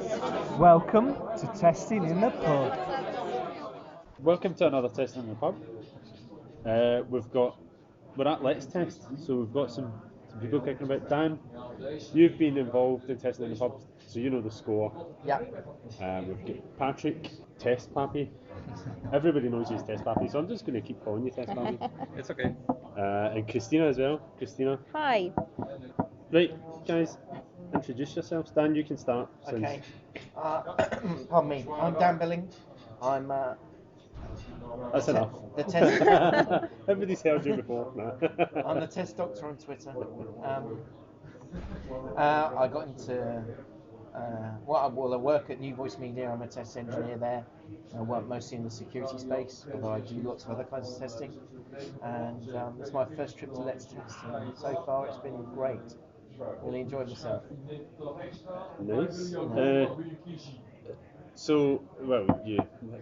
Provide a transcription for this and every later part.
Welcome to Testing in the Pub. Welcome to another Testing in the Pub. We're at Let's Test, so we've got some people kicking about. Dan, you've been involved in Testing in the Pub, so you know the score. Yeah. We've got Patrick, Test Pappy. Everybody knows he's Test Pappy, so I'm just going to keep calling you Test Pappy. It's okay. And Christina as well. Christina. Hi. Right, guys, introduce yourselves. Dan, you can start. Okay. Pardon me. I'm Dan Billing. I'm That's enough. the test. Everybody's heard you before. No. I'm the test doctor on Twitter. I got into I work at New Voice Media. I'm a test engineer there. I work mostly in the security space, although I do lots of other kinds of testing. And it's my first trip to Let's Test, and so far it's been great. Really enjoyed myself. Nice.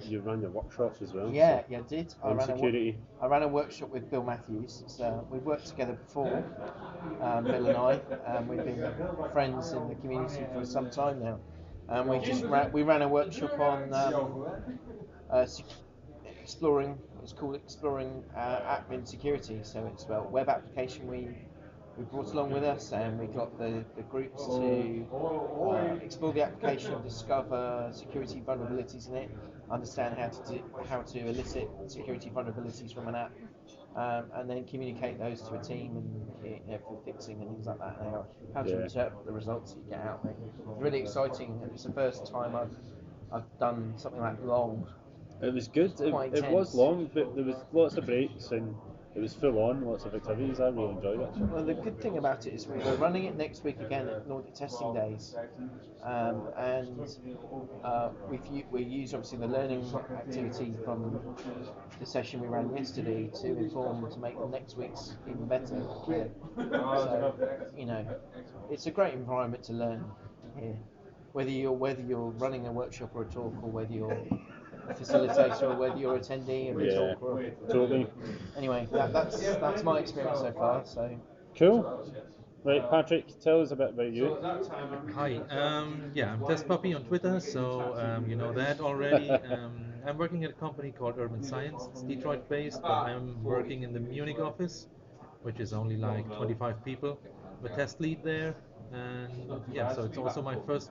You ran your workshop as well. Yeah, I did. I ran a workshop with Bill Matthews. So we've worked together before, Bill and I. We've been friends in the community for some time now. And we ran a workshop on exploring. It's called Exploring Admin Security. So it's about web application we brought along with us, and we got the groups to explore the application, discover security vulnerabilities in it, understand how to elicit security vulnerabilities from an app, and then communicate those to a team and for fixing and things like that, and how to interpret the results that you get out. It's really exciting, and it's the first time I've done something like long. It was good. It was long, but there was lots of breaks and it was full on, lots of activities. I really enjoyed it. Well, the good thing about it is we're running it next week again at Nordic Testing Days, and we use obviously the learning activity from the session we ran yesterday to make the next week's even better. So it's a great environment to learn here, whether you're running a workshop or a talk, or whether you're a facilitator or whether you're attendee of a talk. Totally. Anyway, that's my experience so far. So cool. Right, Patrick, tell us a bit about you. Hi. I'm Test Puppy on Twitter, so you know that already. I'm working at a company called Urban Science. It's Detroit-based, but I'm working in the Munich office, which is only like 25 people. I'm a test lead there, and so it's also my first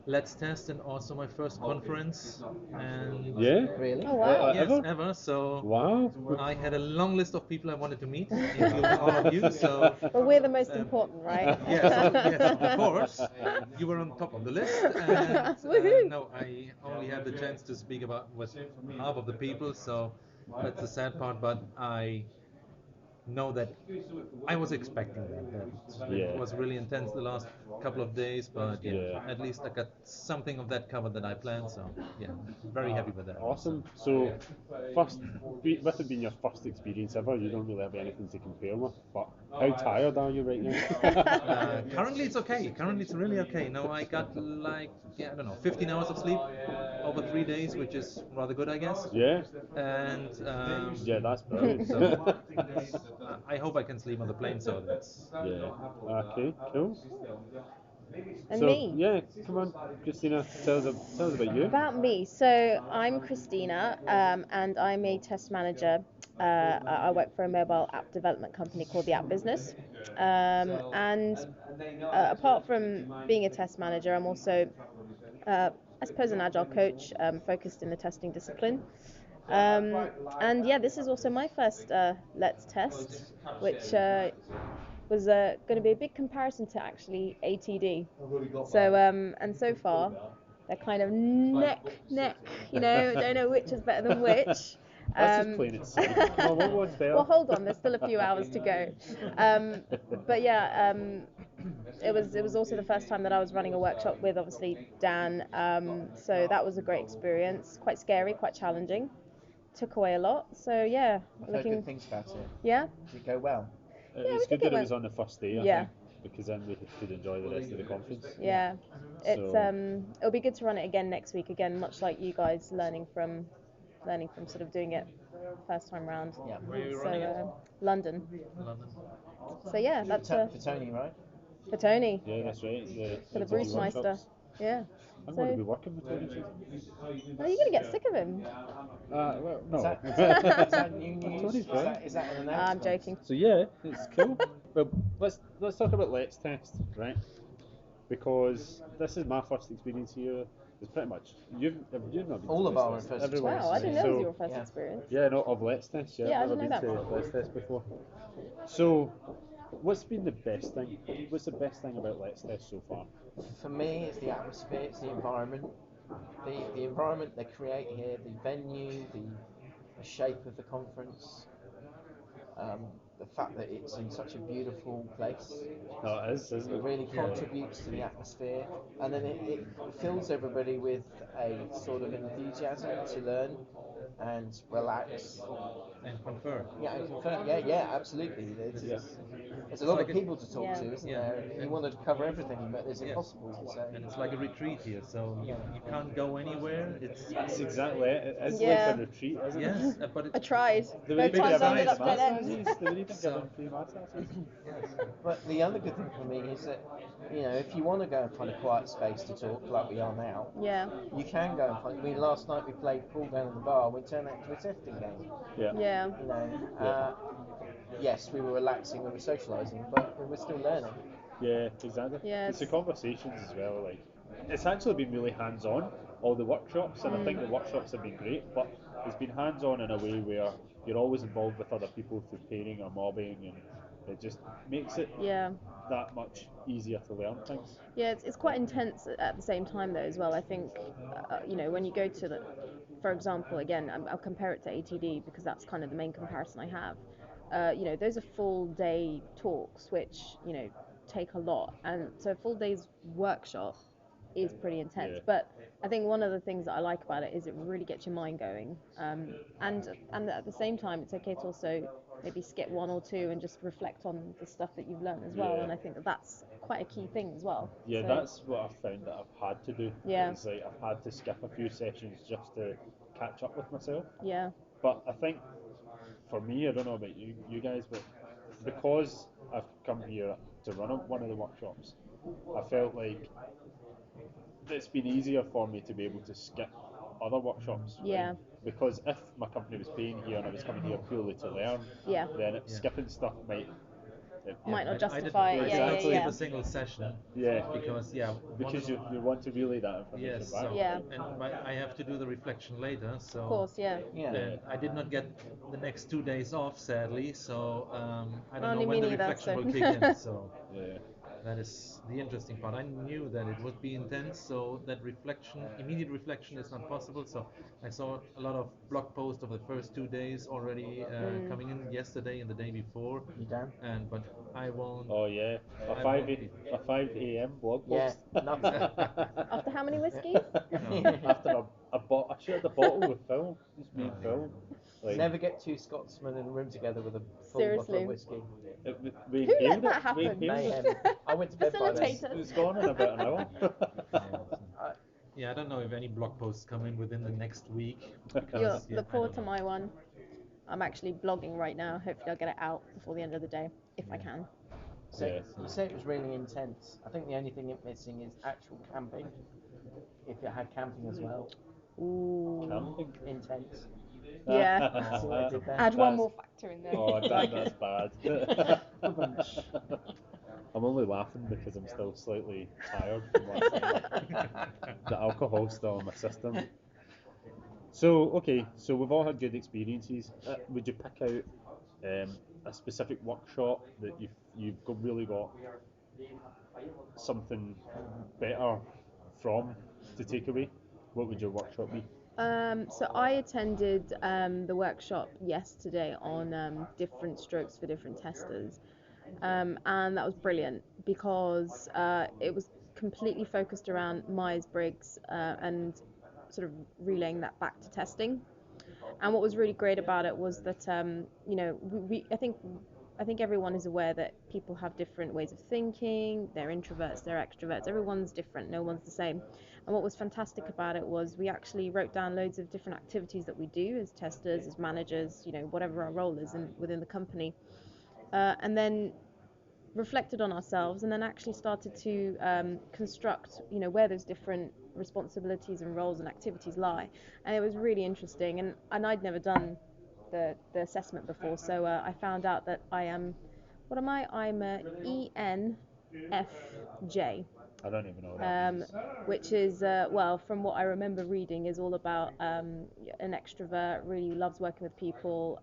Let's Test and also my first conference. And really? Oh wow! Yes, ever. So wow. I had a long list of people I wanted to meet, including all of you. So Well, we're the most important, right? yes, of course. You were on top of the list. And no, I only had the chance to speak with half of the people. So that's the sad part. But I know that I was expecting that. It was really intense the last couple of days, but at least I got something of that covered that I planned, so very happy with that. Awesome. So, with it being your first experience ever, you don't really have anything to compare with, but how tired are you right now? Currently it's okay. Currently it's really okay. No, I got 15 hours of sleep over 3 days, which is rather good, I guess. Yeah. And that's brilliant. So I hope I can sleep on the plane, so that's... Okay, cool. And me? Yeah, come on, Christina, tell us about you. About me. So I'm Christina, and I'm a test manager. I work for a mobile app development company called The App Business. Apart from being a test manager, I'm also, I suppose, an agile coach, focused in the testing discipline. This is also my first Let's Test, which was going to be a big comparison to actually ATD. So and so far they're kind of neck. I don't know which is better than which. That's just plain and simple. Well, hold on, there's still a few hours to go. It was also the first time that I was running a workshop with obviously Dan. So that was a great experience. Quite scary, quite challenging. Took away a lot. So yeah, I've heard good things about it. Yeah. Did it go well? It's good that it was on the first day, I think, because then we could enjoy the rest of the conference. Yeah, it'll be good to run it again next week. Again, much like you guys, learning from sort of doing it first time round. Yeah. Where are you running it? London. London. So yeah, that's for Tony, right? for Tony. Yeah, that's right. For the Bruce Meister. Yeah. I'm going to be So, working with Tony Cheese. are you gonna get sick of him? Well, Is no. that new news? Tony's Is brilliant. that an I'm announcement? joking. So yeah, it's cool. Well, let's talk about Let's Test, right? Because this is my first experience here. It's pretty much you've not been All to of Let's our Test. first Everyone's Wow, I didn't know it was so your first yeah. experience. yeah, no, of Let's Test. Yeah, Yeah, I I've never didn't know been to Let's Test before. So, what's been the best thing? What's the best thing about Let's Test so far? For me, it's the atmosphere, it's the environment. The environment they create here, the venue, the shape of the conference, the fact that it's in such a beautiful place. No, it is, isn't It it? really contributes to the atmosphere, and then it fills everybody with a sort of enthusiasm to learn and relax. And confer. Yeah, and confirm. Yeah, absolutely. There's a lot like of people to talk Yeah. to, isn't Yeah. there? And you wanted to cover everything, but it's Yeah. impossible. So And it's like a retreat here, so you can't go anywhere. That's exactly it. It's Yeah. like a retreat, isn't it? Yes, but I tried. They Both were even times I giving ended up dead massages. end. They were even So- giving free massages. But the other good thing for me is that, if you want to go and find a quiet space to talk, like we are now, Yeah. you can go and find. I mean, last night we played pool down in the bar. We turned that into a testing game. Yeah. Yeah. Yes, we were relaxing, we were socialising, but we were still learning. Yeah, exactly. Yeah, It's the it's- conversations as well. Like, it's actually been really hands-on. All the workshops, and I think the workshops have been great. But it's been hands-on in a way where you're always involved with other people through pairing or mobbing, and it just makes it Yeah. that much easier to learn things. Yeah, it's quite intense at the same time though as well. I think, when you go to for example, again, I'll compare it to ATD because that's kind of the main comparison I have. Those are full day talks which, take a lot. And so a full day's workshop is pretty intense. Yeah. But I think one of the things that I like about it is it really gets your mind going. And at the same time, it's okay to also maybe skip one or two and just reflect on the stuff that you've learned as well. Yeah. And I think that that's quite a key thing as well. Yeah, So, that's what I've found that I've had to do. Yeah. It's like I've had to skip a few sessions just to catch up with myself. yeah. But I think for me, I don't know about you guys, but because I've come here to run one of the workshops, I felt like it's been easier for me to be able to skip other workshops. right? Yeah. Because if my company was paying here and I was coming here purely to learn, Yeah. then Yeah. skipping stuff might. Might not I justify it. didn't Yeah, yeah, skip yeah. a single session. Yeah. Because Because you want to relay that information yes, back. so, Yeah. and I have to do the reflection later. So Of course, yeah. Yeah. And I did not get the next 2 days off, sadly. So I don't Only know when me the neither, reflection so. will kick in. So Yeah. that is the interesting part. I knew that it would be intense, so that immediate reflection is not possible. So I saw a lot of blog posts of the first 2 days already coming in yesterday and the day before. You done? But I won't. Oh yeah, I a won't 5 a.m. blog Yeah, post. nothing. After how many whiskeys? After I shared a bottle with Phil, just me and Oh, Phil. Like, Never get two Scotsmen in a room together with a full bottle Seriously. of whiskey. we Who let inhaled that it. happen? We inhaled Mayhem. it. I went to bed by then. Facilitators. It was gone in about an hour. Yeah, I don't know if any blog posts come in within the next week. You'll Because, look I forward to don't know. my one. I'm actually blogging right now. Hopefully I'll get it out before the end of the day, if I can. So Yes. you say it was really intense. I think the only thing it's missing is actual camping. If it had camping as well, Ooh. Camping. intense. Yeah. See what I did there? Add one That's- more factor in there. Oh, Like- that's bad. I'm only laughing because I'm still slightly tired from last night. The alcohol's still in my system. So, okay, so we've all had good experiences. Would you pick out a specific workshop that really got something better from to take away? What would your workshop be? So I attended the workshop yesterday on different strokes for different testers, and that was brilliant because it was completely focused around Myers-Briggs and sort of relaying that back to testing. And what was really great about it was that I think everyone is aware that people have different ways of thinking. They're introverts, they're extroverts. Everyone's different. No one's the same. And what was fantastic about it was we actually wrote down loads of different activities that we do as testers, as managers, whatever our role is within the company. And then reflected on ourselves, and then actually started to construct, where those different responsibilities and roles and activities lie. And it was really interesting. And I'd never done the assessment before, so I found out that I am, what am I? I'm a ENFJ. I don't even know what that means. Which is, well, from what I remember reading, is all about an extrovert, really loves working with people.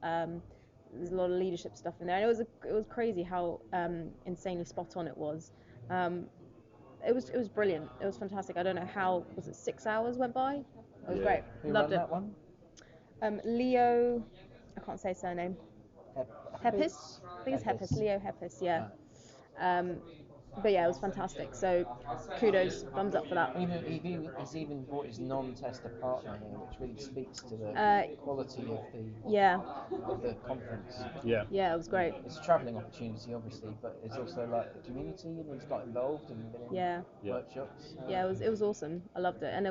There's a lot of leadership stuff in there, and it was crazy how insanely spot on it was. It was brilliant. It was fantastic. I don't know how, was it 6 hours went by? It was Yeah. great. Who Loved ran it. that one? Leo, I can't say his surname. Heppis? I think it's Heppis. Leo Heppis. Yeah. But yeah, it was fantastic. So kudos, thumbs up for that. He's even brought his non-tester partner here, which really speaks to the quality of the conference. Yeah. Yeah, it was great. It's a travelling opportunity, obviously, but it's also like the community, and he's got involved and been in workshops. Yeah, it was awesome. I loved it, and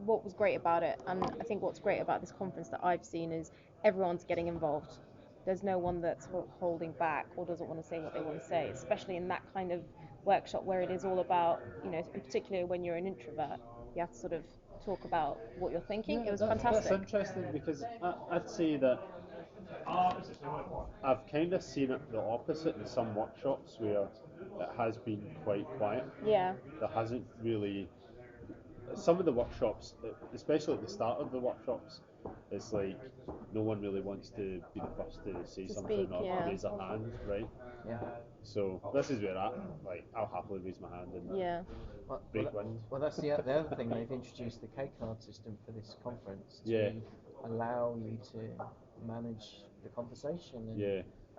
what was great about it, and I think what's great about this conference that I've seen is everyone's getting involved. There's no one that's holding back or doesn't want to say what they want to say, especially in that kind of workshop where it is all about, and particularly when you're an introvert, you have to sort of talk about what you're thinking. Yeah, It was that's fantastic. interesting, because I'd say that I've kind of seen it the opposite in some workshops where it has been quite quiet. Yeah. There hasn't really. Some of the workshops, especially at the start of the workshops, it's like no one really wants to be the first to say something or raise a hand, right? Yeah. So this is where I'll happily raise my hand and break wind. Well, that's the other thing. They've introduced the K card system for this conference to allow you to manage the conversation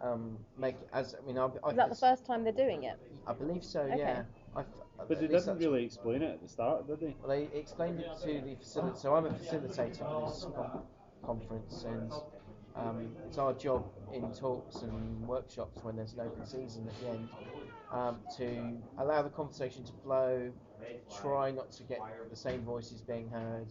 and make it as. I mean, Is that the first time they're doing it? I believe so. Okay. Yeah. But they didn't really explain it at the start, did they? Well, they explained it to the facilitator. So I'm a facilitator for this conference, and it's our job in talks and workshops when there's an open season at the end to allow the conversation to flow, try not to get the same voices being heard,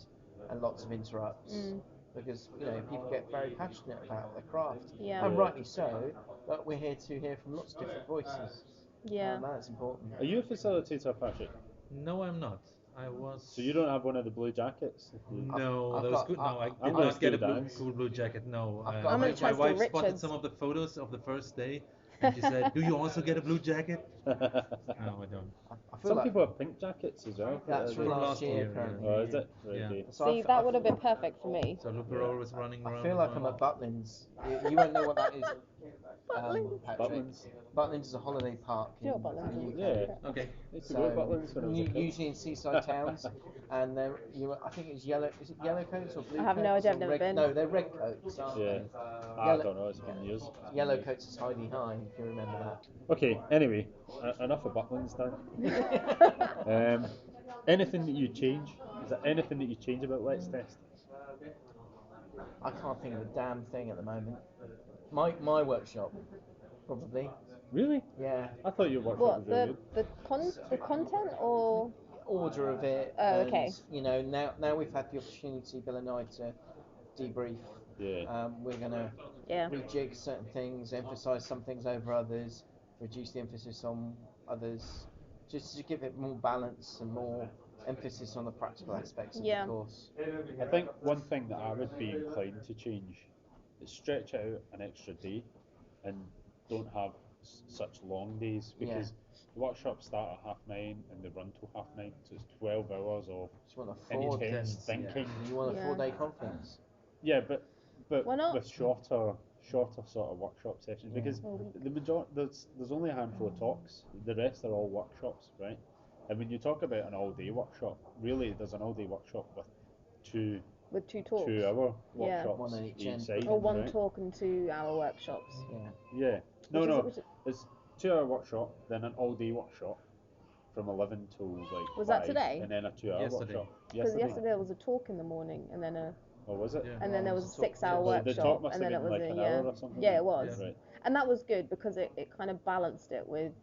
and lots of interrupts. Because people get very passionate about their craft, and rightly so. But we're here to hear from lots of different voices. Yeah, that's important. Are you a facilitator, Patrick? No, I'm not. I was. So you don't have one of the blue jackets? No, those good. No, I did I'm not get a dance. cool blue jacket. No, I'm gonna try my wife Richards. spotted some of the photos of the first day, and she said, "Do you also get a blue jacket?" No, I don't. Some people have pink jackets as well. That's from last year, apparently. Oh, is it? Right, Yeah. okay. See, that would have been perfect for me. So Luperol was running around. I feel like I'm at Butlins. You won't know what that is, Patrick. Butlins. Butlins is a holiday park Do you in know what Butlins the is? UK. Yeah. Okay. Used to go to Butlins when I was a kid. Usually in seaside towns, and I think it's yellow. Is it yellow coats or blue coats? I have no idea, I've or never red, been. No, they're red coats. Yeah. I don't know, it's been years. Yellow coats is Heidi High, if you remember that. Okay, anyway, enough of Butlins now. Anything that you change? Is there anything that you change about Let's Test? I can't think of a damn thing at the moment. My workshop, probably. Really? Yeah. I thought your workshop What, was really the content or? Order of it. Oh, and, okay. Now we've had the opportunity, Bill and I, to debrief. Yeah. We're gonna rejig certain things, emphasise some things over others, reduce the emphasis on others, just to give it more balance and more emphasis on the practical aspects of the course. I think one thing that I would be inclined to change is stretch it out an extra day and don't have such long days, because the workshops start at 9:30 and they run till 9:30, so it's 12 hours of intense thinking. You want a 4-day conference? Yeah, but Why not? with shorter sort of workshop sessions, because the majority there's only a handful of talks. The rest are all workshops, right? And when you talk about an all-day workshop, really there's an all-day workshop with two talks. 2-hour workshops One on each side, or one right? talk and 2-hour workshops. Yeah. No. It's 2-hour workshop, then an all-day workshop from 11 till like Was 5, that today? and then a 2-hour workshop. Because yesterday there was a talk in the morning and then a. Oh, was it? Yeah. And then there was a 6-hour The workshop, talk must and have then it been was like a an hour or something. Yeah, it was, Right. and that was good because it kind of balanced it with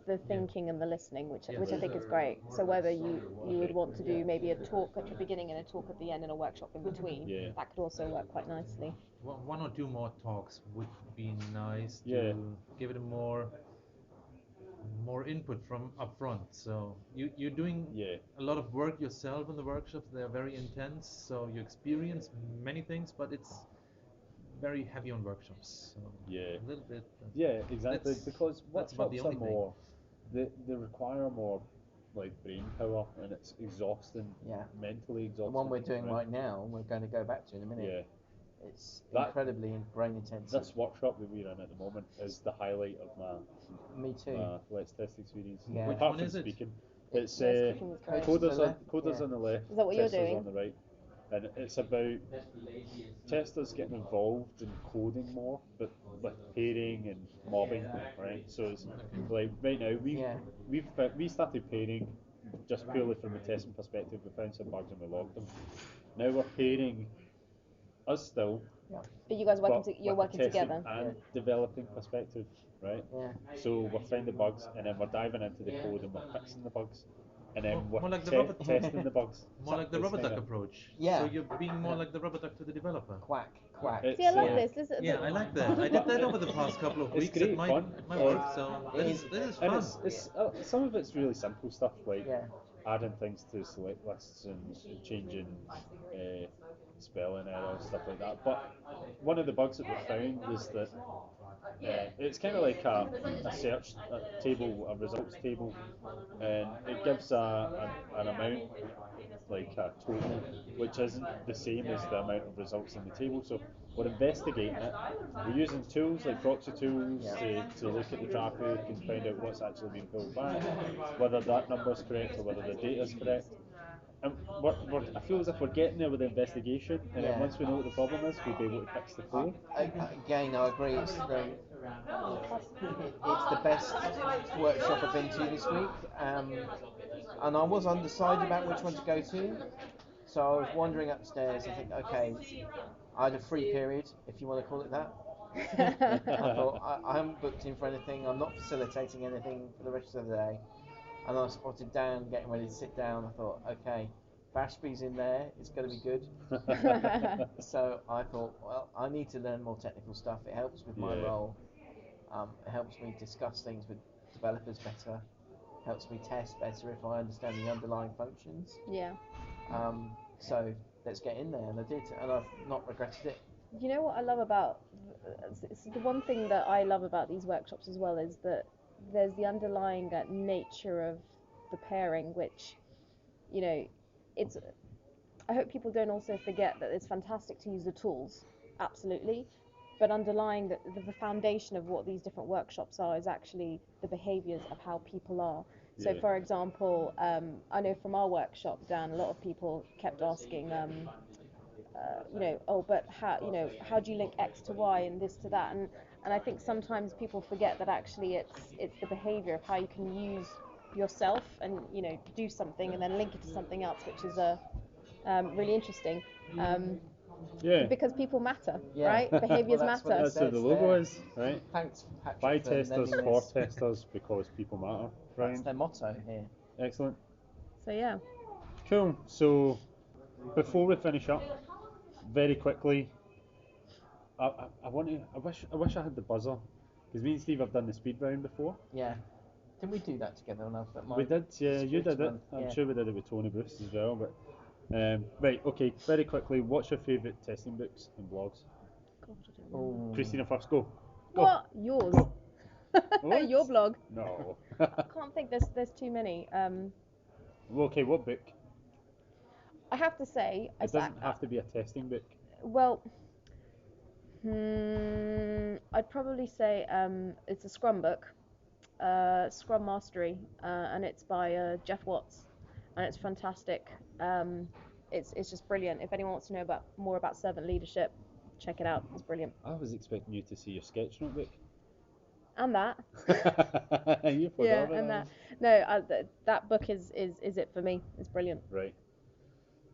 the thinking and the listening, which I think is great. So whether you would want to do maybe a talk at the beginning and a talk at the end and a workshop in between, that could also work quite nicely. One or two more talks would be nice to give it a more more input from up front. So you're doing Yeah. a lot of work yourself in the workshops. They're very intense, so you experience many things, but it's very heavy on workshops. So Yeah. a little bit. Yeah, exactly. That's- Because that's about the workshops are only thing. more, they require more like brain power, and it's exhausting. Yeah. Mentally The exhausting. one we're doing right now, we're going to go back to in a minute. Yeah. It's That- incredibly brain intensive. This workshop that we're in at the moment is the highlight of Me too. my Let's Test experience. Yeah. Which Apart one from is it? speaking, it's Yeah, speaking was great. coders Yeah. on the left, Is that what you're testers doing? on the right, and it's about testers getting involved in coding more, but with pairing and mobbing, right? So it's like right now Yeah. we started pairing just purely from the testing perspective. We found some bugs and we logged them. Now we're pairing us still, But you guys but you're with the working testing together. and developing perspective, right? Yeah. So we're finding the bugs, and then we're diving into the code and we're fixing the bugs, and then More we're like the rubber- testing the bugs. More like the It's rubber duck kinda- approach. Yeah. So you're being more like the rubber duck to the developer. Quack. See, I like uh, this. This is Yeah, I like that. I did that over the past couple of It's weeks great at my fun. work, so this is And fun. it's some of it's really simple stuff like Yeah. adding things to select lists and changing spelling errors, stuff like that. But one of the bugs that we found is that it's kind of like a search table, a results table, and it gives an amount, like a total, which isn't the same as the amount of results in the table. So we're investigating it. We're using tools like proxy tools to look at the traffic and find out what's actually being pulled back, whether that number is correct or whether the data is correct. And I feel as if we're getting there with the investigation, and then once we know what the problem is, we'll be able to fix the code. Again, I agree. It's the best workshop I've been to this week, and I was undecided about which one to go to. So I was wandering upstairs. I think, okay, I had a free period, if you want to call it that. I thought I haven't booked in for anything. I'm not facilitating anything for the rest of the day. And I spotted Dan getting ready to sit down. I thought, okay, Bashby's in there. It's going to be good. So I thought, well, I need to learn more technical stuff. It helps with my role. It helps me discuss things with developers better. Helps me test better if I understand the underlying functions. Yeah. So let's get in there, and I did, and I've not regretted it. You know what I love about it's the one thing that I love about these workshops as well is that there's the underlying nature of the pairing, which, you know, it's. I hope people don't also forget that it's fantastic to use the tools, absolutely, but underlying the foundation of what these different workshops are is actually the behaviours of how people are. So, for example, I know from our workshop, Dan, a lot of people kept asking, but how do you link X to Y and this to that? And I think sometimes people forget that actually it's the behaviour of how you can use yourself and do something and then link it to something else, which is really interesting. Because people matter, right? Behaviours matter. That's what the logo is, right? Thanks, Patrick. By for testers, lending for this. testers, because people matter. That's Right? their motto here. Excellent. So yeah. Cool. So before we finish up, very quickly, I wish I had the buzzer, because me and Steve have done the speed round before. Yeah. Didn't we do that together enough? We did, yeah. You did it. I'm sure we did it with Tony Bruce as well. But right, okay. Very quickly, what's your favourite testing books and blogs? God, I don't know. Christina first. Go. What? Yours? What? Your blog? No. I can't think. There's too many. Okay, what book? I have to say, It doesn't have to be a testing book. well, I'd probably say it's a Scrum book, Scrum Mastery, and it's by Jeff Watts, and it's fantastic. It's just brilliant. If anyone wants to know more about servant leadership, check it out. It's brilliant. I was expecting you to see your sketch notebook. And that. You forgot Yeah, about and that. No, that book is it for me. It's brilliant. Right.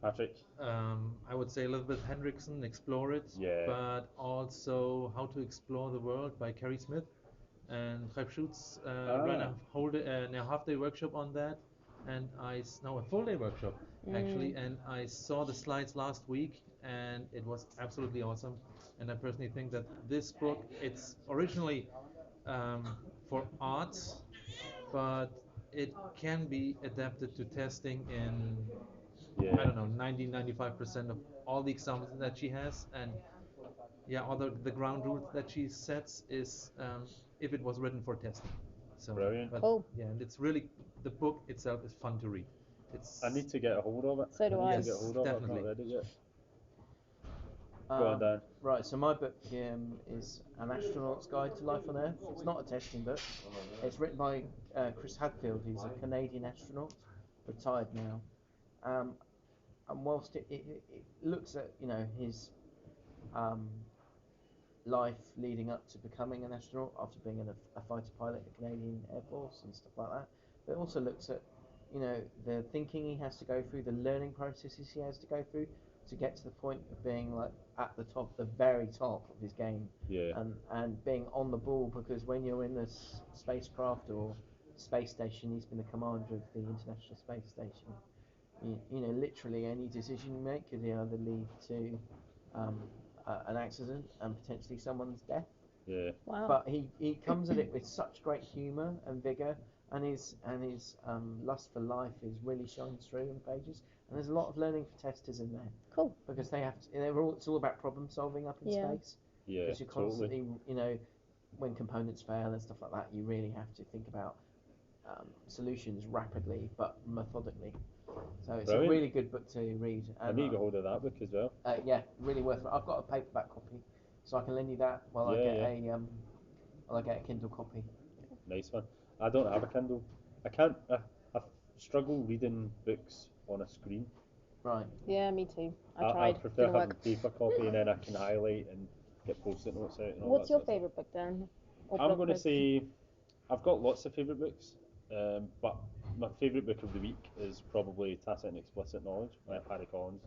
Patrick. I would say Elizabeth Hendrickson, Explore It, Yeah. but also How to Explore the World by Carrie Smith. And Ralf Schutz ran a half-day workshop on that, and a full-day workshop actually, and I saw the slides last week, and it was absolutely awesome. And I personally think that this book, it's originally for arts but it can be adapted to testing in Yeah. I don't know 90-95% of all the examples that she has, and yeah, other the ground rules that she sets is if it was written for testing. So, Brilliant. but, Cool. yeah, and it's really the book itself is fun to read. It's I need to get a hold of it. So do I I. need to get a hold of it. I've Definitely. not read it yet. Go on, Dan. Right, so my book is An Astronaut's Guide to Life on Earth. It's not a testing book. It's written by Chris Hadfield, who's a Canadian astronaut, retired now. And whilst it looks at his life leading up to becoming an astronaut after being a fighter pilot in the Canadian Air Force and stuff like that, but it also looks at the thinking he has to go through, the learning processes he has to go through to get to the point of being like at the top, the very top of his game, Yeah. and being on the ball, because when you're in the spacecraft or space station, he's been the commander of the International Space Station. Literally any decision you make could either lead to an accident and potentially someone's death. Yeah. Wow. But he comes at it with such great humour and vigour, and his lust for life is really shines through in the pages. And there's a lot of learning for testers in there, Cool. because it's all about problem solving up in Yeah. space. Yeah. Because you're Totally. constantly, when components fail and stuff like that, you really have to think about solutions rapidly but methodically. So it's Brilliant. a really good book to read. I need to get hold of that book as well. Yeah, really worth it. I've got a paperback copy, so I can lend you that while Yeah, I get a Kindle copy. Nice one. I don't have a Kindle. I can't. I struggle reading books on a screen. Right. Yeah, me too. I I tried. prefer Didn't having work. paper copy, and then I can highlight and get post-it notes out. And all What's that your sort of favourite book, Dan? Or stuff. I'm blog going to post? say I've got lots of favourite books, but my favourite book of the week is probably Tacit and Explicit Knowledge by Harry Collins.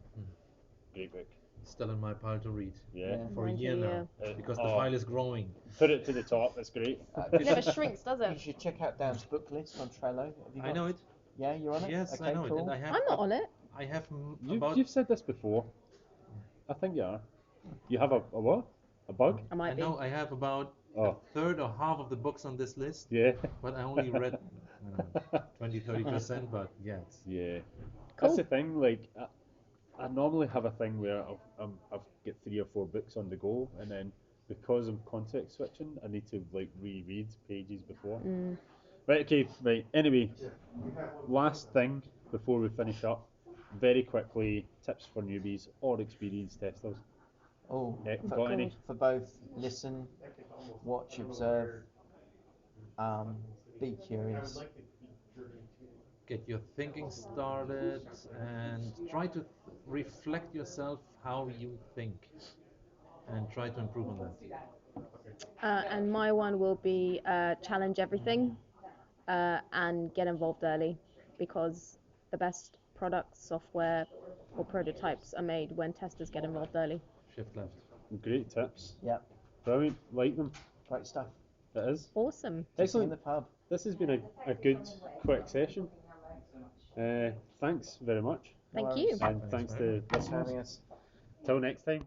Great book. still in my pile to read Yeah. for a Mine too, year now yeah. because the Oh. file is growing. Put it to the top. It's great. It never shrinks, does You it? should check out Dan's book list on Trello. Have you I got- know it. Yeah, you're on it. Yes, Okay, I know cool. it. And I have. I'm not on it. I have about. You've said this before. I think you are. You have a what? A bug? I might I be. know I have about Oh. a third or half of the books on this list, Yeah. but I only read I don't know, 20-30%. But yeah, Yeah. Cool. That's the thing. Like, I normally have a thing where I've got 3 or 4 books on the go, and then because I'm context switching, I need to like reread pages before. Right. Okay. Right. Anyway, last thing before we finish up, very quickly, tips for newbies or experienced testers. Oh, Got any? for both listen, watch, observe, be curious. get your thinking started and try to reflect yourself how you think and try to improve on that. And my one will be challenge everything and get involved early, because the best products, software, or prototypes are made when testers get involved early. Shift left. Great tips. Yep, Brilliant. Like them. great stuff. It is. Awesome. See you in Excellent. the pub. This has been a good, quick session. Thanks very much. Thank No you. worries. And thanks to Thanks for listeners. having us. Till next time.